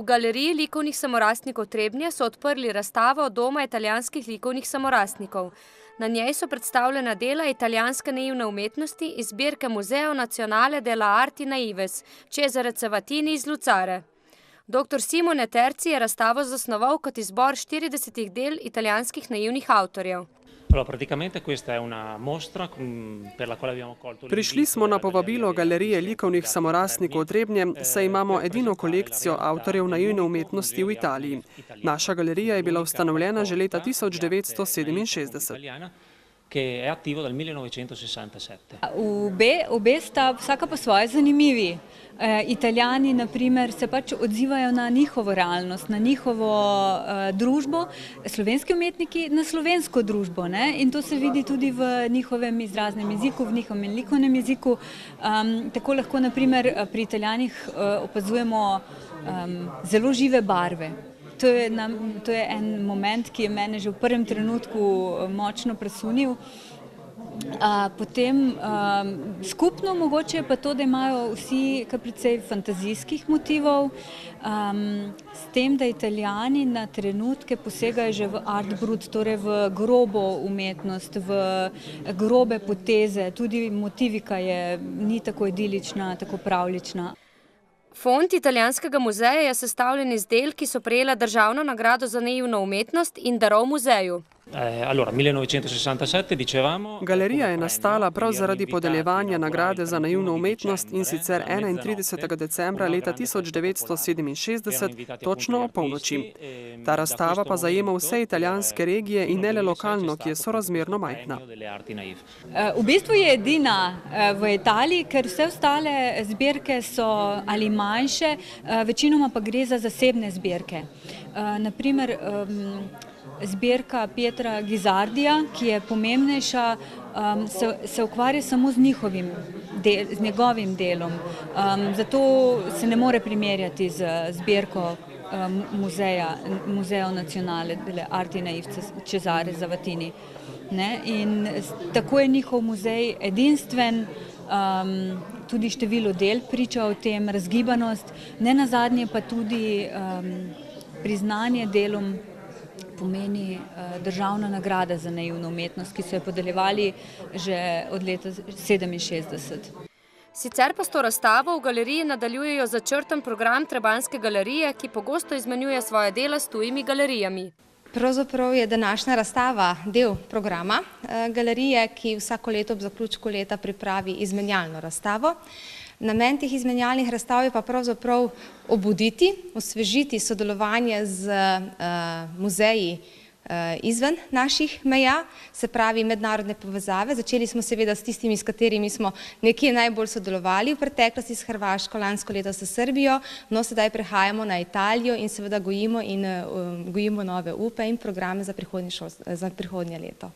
V galeriji likovnih samorastnikov Trebnje so odprli razstavo Doma italijanskih likovnih samorastnikov. Na njej so predstavljena dela italijanske naivne umetnosti iz zbirke Museo Nazionale delle Arti Naives Cesare Cavatini iz Lucare. Dr. Simone Terzi je razstavo zasnoval kot izbor 40 del italijanskih naivnih avtorjev. Prišli smo na povabilo Galerije likovnih samorastnikov Trebnje, saj imamo edino kolekcijo avtorjev naivne umetnosti v Italiji. Naša galerija je bila ustanovljena že leta 1967. Obe sta vsaka po svoje zanimivi. Italijani, na primer, se pač odzivajo na njihovo realnost, na njihovo družbo, slovenski umetniki na slovensko družbo, ne? In to se vidi tudi v njihovem izraznem jeziku, v njihovem likovnem jeziku. Tako lahko, na primer, pri Italijanih opazujemo zelo žive barve. To je en moment, ki je mene že v prvem trenutku močno presunil. Potem skupno mogoče je pa to, da imajo vsi kar precej fantazijskih motivov, s tem, da Italijani na trenutke posegajo že v art brut, torej v grobo umetnost, v grobe poteze, tudi motivika ni tako idilična, tako pravljična. Fond Italijanskega muzeja je sestavljen iz del, ki so prejela državno nagrado za naivno umetnost in darov muzeju. Galerija je nastala prav zaradi podeljevanja nagrade za naivno umetnost in sicer 31. decembra leta 1967, točno o polnoči. Ta razstava pa zajema vse italijanske regije in ne le lokalno, ki je sorazmerno majhna. V bistvu je edina v Italiji, ker vse ostale zbirke so ali manjše, večinoma pa gre za zasebne zbirke. Naprimer, zbirka Pietra Ghisardija, ki je pomembnejša, se ukvarja samo z njegovim delom. Zato se ne more primerjati z zbirko Museo Nazionale delle Arti Naives Cesare Cavatini. In tako je njihov muzej edinstven, tudi število del priča o tem, razgibanost, nenazadnje pa tudi priznanje delom pomeni državna nagrada za naivno umetnost, ki so jo podeljevali že od leta 1967. Sicer pa s to razstavo v galeriji nadaljujejo začrtan program Trebanjske galerije, ki pogosto izmenjuje svoje dela s tujimi galerijami. Pravzaprav je današnja razstava del programa galerije, ki vsako leto ob zaključku leta pripravi izmenjalno razstavo. Namen teh izmenjalnih razstav je pa pravzaprav obuditi, osvežiti sodelovanje z muzeji izven naših meja, se pravi mednarodne povezave. Začeli smo seveda s tistimi, s katerimi smo nekje najbolj sodelovali v preteklosti, s Hrvaško, lansko leto s Srbijo, no sedaj prehajamo na Italijo in seveda gojimo nove upe in programe za prihodnje leto.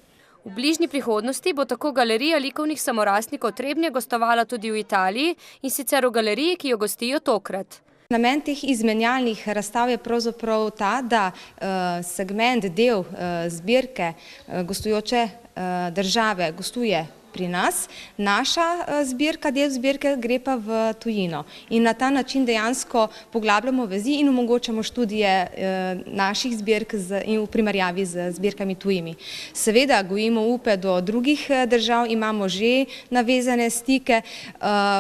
V bližnji prihodnosti bo tako Galerija likovnih samorastnikov Trebnje gostovala tudi v Italiji, in sicer v galeriji, ki jo gostijo tokrat. Namen teh izmenjalnih razstav je pravzaprav ta, da segment del zbirke gostujoče države gostuje pri nas, naša zbirka, del zbirke gre pa v tujino. In na ta način dejansko poglabljamo vezi in omogočamo študije naših zbirk in v primerjavi z zbirkami tujimi. Seveda gojimo upe do drugih držav, imamo že navezane stike,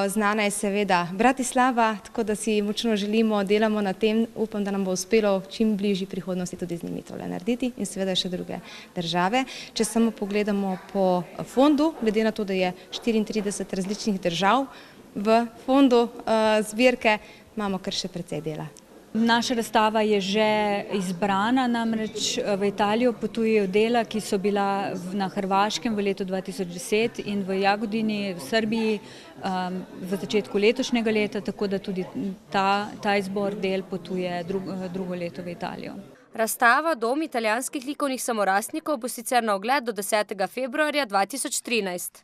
znana je seveda Bratislava, tako da si močno želimo, delamo na tem, upam, da nam bo uspelo v čim bližji prihodnosti tudi z njimi tole narediti in seveda še druge države. Če samo pogledamo po fondu, glede na to, da je 34 različnih držav v fondu zbirke, imamo kar še precej dela. Naša razstava je že izbrana, namreč v Italijo potujejo dela, ki so bila na Hrvaškem v letu 2010 in v Jagodini v Srbiji v začetku letošnjega leta, tako da tudi ta izbor del potuje drugo leto v Italijo. Razstava Dom italijanskih likovnih samorastnikov bo sicer na ogled do 10. februarja 2013.